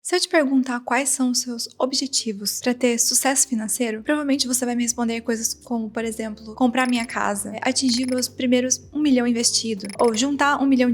Se eu te perguntar quais são os seus objetivos para ter sucesso financeiro, provavelmente você vai me responder coisas como, por exemplo, comprar minha casa, atingir meus primeiros 1 milhão investido, ou juntar R$ 1 milhão,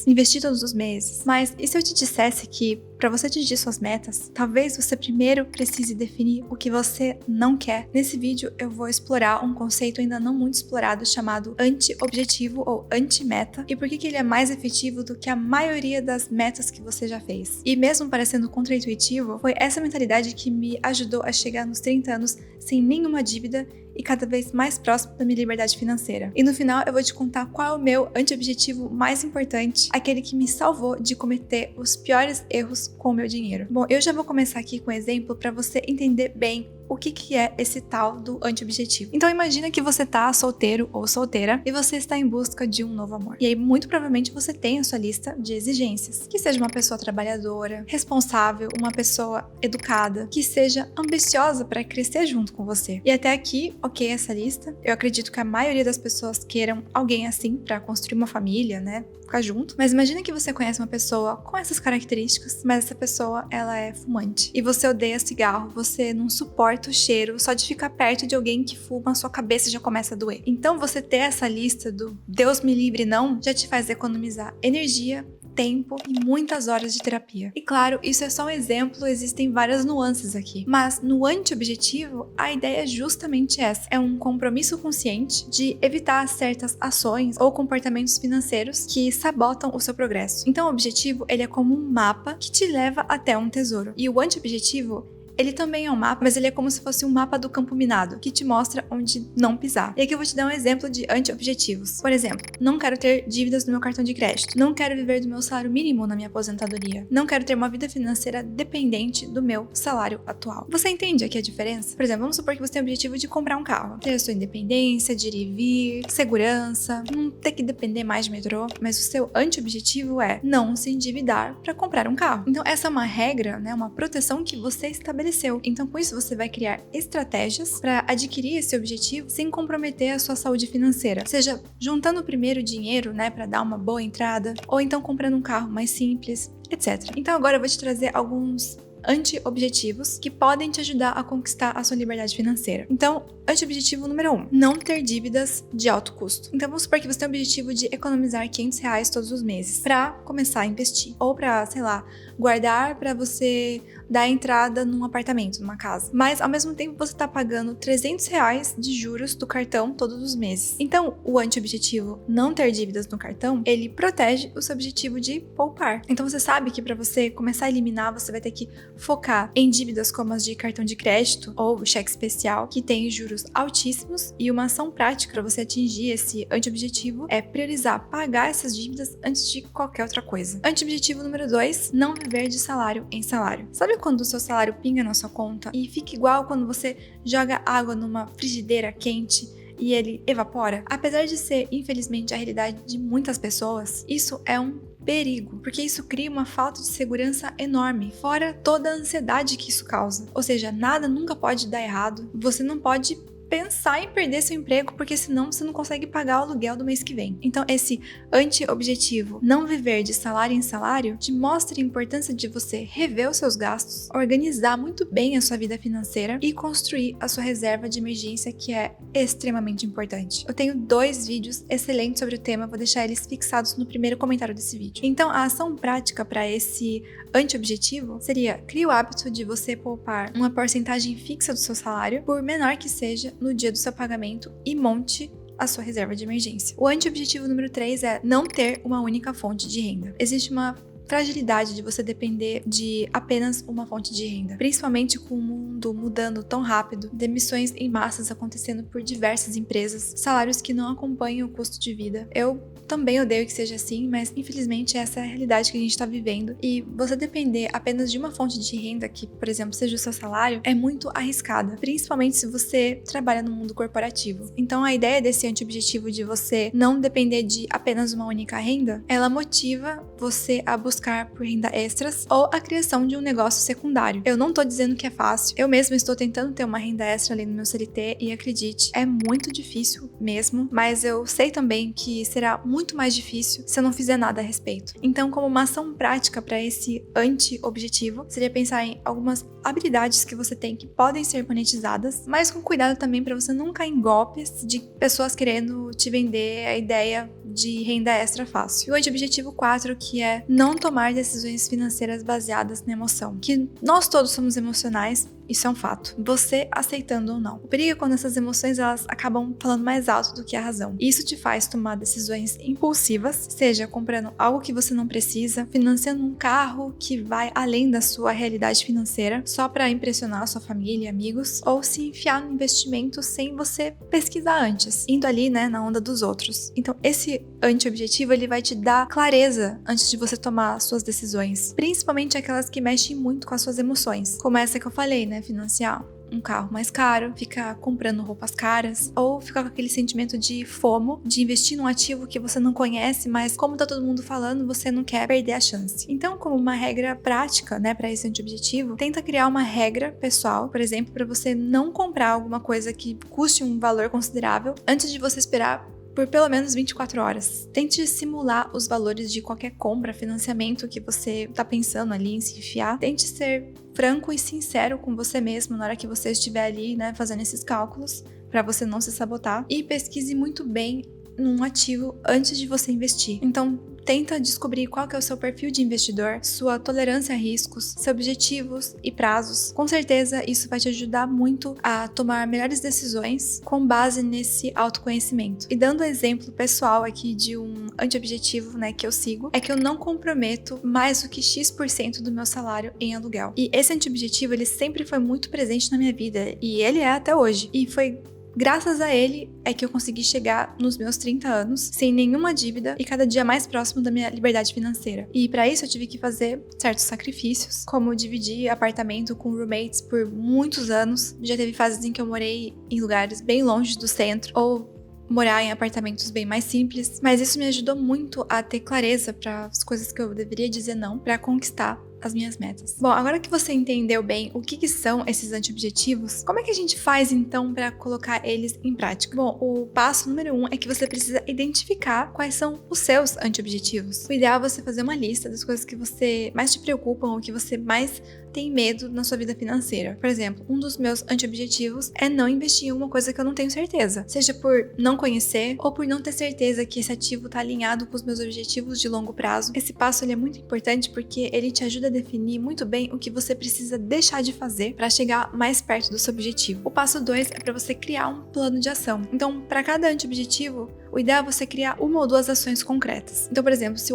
investir todos os meses. Mas e se eu te dissesse que para você atingir suas metas, talvez você primeiro precise definir o que você não quer? Nesse vídeo eu vou explorar um conceito ainda não muito explorado chamado anti-objetivo ou anti-meta e por que ele é mais efetivo do que a maioria das metas que você já fez. E mesmo parecendo contraintuitivo, foi essa mentalidade que me ajudou a chegar nos 30 anos sem nenhuma dívida e cada vez mais próximo da minha liberdade financeira. E no final eu vou te contar qual é o meu anti-objetivo mais importante, aquele que me salvou de cometer os piores erros com o meu dinheiro. Bom, eu já vou começar aqui com um exemplo para você entender bem o que é esse tal do anti-objetivo. Então imagina que você tá solteiro ou solteira e você está em busca de um novo amor. E aí muito provavelmente você tem a sua lista de exigências. Que seja uma pessoa trabalhadora, responsável, uma pessoa educada, que seja ambiciosa para crescer junto com você. E até aqui, ok essa lista. Eu acredito que a maioria das pessoas queiram alguém assim para construir uma família, né? Ficar junto. Mas imagina que você conhece uma pessoa com essas características, mas essa pessoa, ela é fumante. E você odeia cigarro, você não suporta o cheiro, só de ficar perto de alguém que fuma, sua cabeça já começa a doer. Então você ter essa lista do Deus me livre não, já te faz economizar energia, tempo e muitas horas de terapia. E claro, isso é só um exemplo, existem várias nuances aqui. Mas no anti-objetivo, a ideia é justamente essa. É um compromisso consciente de evitar certas ações ou comportamentos financeiros que sabotam o seu progresso. Então o objetivo, ele é como um mapa que te leva até um tesouro. E o anti-objetivo, ele também é um mapa, mas ele é como se fosse um mapa do campo minado, que te mostra onde não pisar. E aqui eu vou te dar um exemplo de anti-objetivos. Por exemplo, não quero ter dívidas no meu cartão de crédito. Não quero viver do meu salário mínimo na minha aposentadoria. Não quero ter uma vida financeira dependente do meu salário atual. Você entende aqui a diferença? Por exemplo, vamos supor que você tem o objetivo de comprar um carro. Ter a sua independência, de ir e vir, segurança, não ter que depender mais de metrô. Mas o seu anti-objetivo é não se endividar para comprar um carro. Então essa é uma regra, né, uma proteção que você estabeleceu. Então, com isso, você vai criar estratégias para adquirir esse objetivo sem comprometer a sua saúde financeira. Seja juntando primeiro dinheiro, né, para dar uma boa entrada, ou então comprando um carro mais simples, etc. Então, agora eu vou te trazer alguns anti-objetivos que podem te ajudar a conquistar a sua liberdade financeira. Então, anti-objetivo número 1, não ter dívidas de alto custo. Então, vamos supor que você tem o objetivo de economizar R$ 500 todos os meses para começar a investir. Ou para, sei lá, guardar para você dar entrada num apartamento, numa casa. Mas, ao mesmo tempo, você está pagando R$ 300 de juros do cartão todos os meses. Então, o anti-objetivo, não ter dívidas no cartão, ele protege o seu objetivo de poupar. Então, você sabe que para você começar a eliminar, você vai ter que focar em dívidas como as de cartão de crédito ou cheque especial, que tem juros altíssimos, e uma ação prática para você atingir esse anti-objetivo é priorizar pagar essas dívidas antes de qualquer outra coisa. Anti-objetivo número 2, não viver de salário em salário. Sabe quando o seu salário pinga na sua conta e fica igual quando você joga água numa frigideira quente e ele evapora? Apesar de ser, infelizmente, a realidade de muitas pessoas, isso é um perigo, porque isso cria uma falta de segurança enorme, fora toda a ansiedade que isso causa. Ou seja, nada nunca pode dar errado, você não pode pensar em perder seu emprego, porque senão você não consegue pagar o aluguel do mês que vem. Então esse anti-objetivo, não viver de salário em salário, te mostra a importância de você rever os seus gastos, organizar muito bem a sua vida financeira e construir a sua reserva de emergência, que é extremamente importante. Eu tenho 2 vídeos excelentes sobre o tema, vou deixar eles fixados no primeiro comentário desse vídeo. Então a ação prática para esse anti-objetivo seria: crie o hábito de você poupar uma porcentagem fixa do seu salário, por menor que seja, no dia do seu pagamento, e monte a sua reserva de emergência. O anti-objetivo número 3 é não ter uma única fonte de renda. Existe uma fragilidade de você depender de apenas uma fonte de renda, principalmente com o mundo mudando tão rápido, demissões em massas acontecendo por diversas empresas, salários que não acompanham o custo de vida. Eu também odeio que seja assim, mas infelizmente essa é a realidade que a gente está vivendo, e você depender apenas de uma fonte de renda, que, por exemplo, seja o seu salário, é muito arriscada, principalmente se você trabalha no mundo corporativo. Então a ideia desse anti-objetivo de você não depender de apenas uma única renda, ela motiva você a buscar buscar por renda extras ou a criação de um negócio secundário. Eu não tô dizendo que é fácil, eu mesma estou tentando ter uma renda extra além do meu CLT e acredite, é muito difícil mesmo, mas eu sei também que será muito mais difícil se eu não fizer nada a respeito. Então, como uma ação prática para esse anti-objetivo, seria pensar em algumas habilidades que você tem que podem ser monetizadas, mas com cuidado também para você não cair em golpes de pessoas querendo te vender a ideia de renda extra fácil. E o anti-objetivo 4, que é não tomar decisões financeiras baseadas na emoção. Que nós todos somos emocionais, isso é um fato. Você aceitando ou não. O perigo é quando essas emoções elas acabam falando mais alto do que a razão. E isso te faz tomar decisões impulsivas, seja comprando algo que você não precisa, financiando um carro que vai além da sua realidade financeira, só para impressionar a sua família e amigos, ou se enfiar no investimento sem você pesquisar antes, indo ali, né, na onda dos outros. Então, esse anti-objetivo, ele vai te dar clareza antes de você tomar suas decisões, principalmente aquelas que mexem muito com as suas emoções, como essa que eu falei, né, financiar um carro mais caro, ficar comprando roupas caras, ou ficar com aquele sentimento de FOMO, de investir num ativo que você não conhece, mas como tá todo mundo falando, você não quer perder a chance. Então, como uma regra prática, né, para esse objetivo, tenta criar uma regra pessoal, por exemplo, para você não comprar alguma coisa que custe um valor considerável antes de você esperar por pelo menos 24 horas. Tente simular os valores de qualquer compra, financiamento que você tá pensando ali em se enfiar. Tente ser franco e sincero com você mesmo na hora que você estiver ali, né, fazendo esses cálculos, para você não se sabotar. E pesquise muito bem num ativo antes de você investir. Então, tenta descobrir qual que é o seu perfil de investidor, sua tolerância a riscos, seus objetivos e prazos. Com certeza, isso vai te ajudar muito a tomar melhores decisões com base nesse autoconhecimento. E dando exemplo pessoal aqui de um anti-objetivo, né, que eu sigo, é que eu não comprometo mais do que X% do meu salário em aluguel. E esse anti-objetivo, ele sempre foi muito presente na minha vida, e ele é até hoje. E foi graças a ele é que eu consegui chegar nos meus 30 anos sem nenhuma dívida e cada dia mais próximo da minha liberdade financeira. E para isso eu tive que fazer certos sacrifícios, como dividir apartamento com roommates por muitos anos. Já teve fases em que eu morei em lugares bem longe do centro ou morar em apartamentos bem mais simples, mas isso me ajudou muito a ter clareza para as coisas que eu deveria dizer não para conquistar as minhas metas. Bom, agora que você entendeu bem o que são esses anti-objetivos, como é que a gente faz então para colocar eles em prática? Bom, o passo número 1 é que você precisa identificar quais são os seus anti-objetivos. O ideal é você fazer uma lista das coisas que você mais te preocupam ou que você mais tem medo na sua vida financeira. Por exemplo, um dos meus anti-objetivos é não investir em uma coisa que eu não tenho certeza. Seja por não conhecer ou por não ter certeza que esse ativo está alinhado com os meus objetivos de longo prazo. Esse passo ele é muito importante porque ele te ajuda a definir muito bem o que você precisa deixar de fazer para chegar mais perto do seu objetivo. O passo 2 é para você criar um plano de ação. Então, para cada anti-objetivo, o ideal é você criar uma ou duas ações concretas. Então, por exemplo, se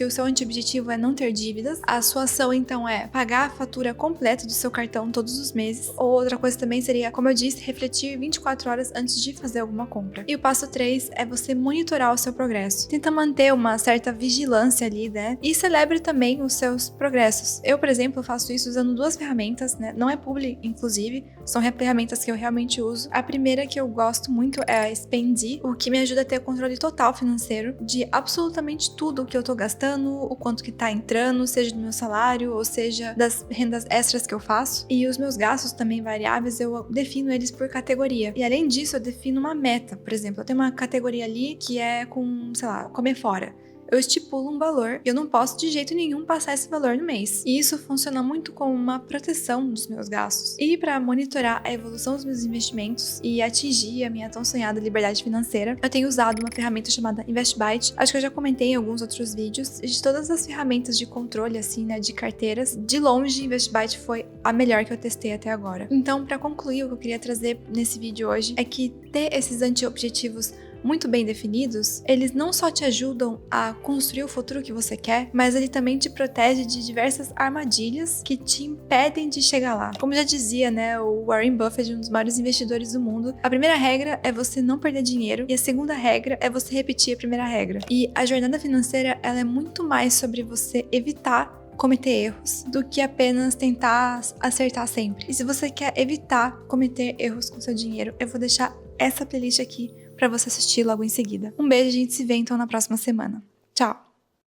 o seu anti-objetivo é não ter dívidas, a sua ação então é pagar a fatura completa do seu cartão todos os meses. Ou outra coisa também seria, como eu disse, refletir 24 horas antes de fazer alguma compra. E o passo 3 é você monitorar o seu progresso. Tenta manter uma certa vigilância ali, né? E celebre também os seus progressos. Eu, por exemplo, faço isso usando duas ferramentas, né? Não é publi, inclusive, são ferramentas que eu realmente uso. A primeira que eu gosto muito é a Spendi, o que me ajuda a ter controle total financeiro de absolutamente tudo que eu tô gastando, o quanto que tá entrando, seja do meu salário ou seja das rendas extras que eu faço. E os meus gastos também variáveis, eu defino eles por categoria. E além disso, eu defino uma meta. Por exemplo, eu tenho uma categoria ali que é com, sei lá, comer fora. Eu estipulo um valor e eu não posso de jeito nenhum passar esse valor no mês. E isso funciona muito como uma proteção dos meus gastos. E para monitorar a evolução dos meus investimentos e atingir a minha tão sonhada liberdade financeira, eu tenho usado uma ferramenta chamada InvestByte. Acho que eu já comentei em alguns outros vídeos. De todas as ferramentas de controle, assim, né, de carteiras, de longe, InvestByte foi a melhor que eu testei até agora. Então, para concluir, o que eu queria trazer nesse vídeo hoje é que ter esses anti-objetivos muito bem definidos, eles não só te ajudam a construir o futuro que você quer, mas ele também te protege de diversas armadilhas que te impedem de chegar lá. Como já dizia, né, o Warren Buffett, um dos maiores investidores do mundo, a primeira regra é você não perder dinheiro e a segunda regra é você repetir a primeira regra. E a jornada financeira, ela é muito mais sobre você evitar cometer erros do que apenas tentar acertar sempre. E se você quer evitar cometer erros com seu dinheiro, eu vou deixar essa playlist aqui para você assistir logo em seguida. Um beijo, a gente se vê então na próxima semana. Tchau!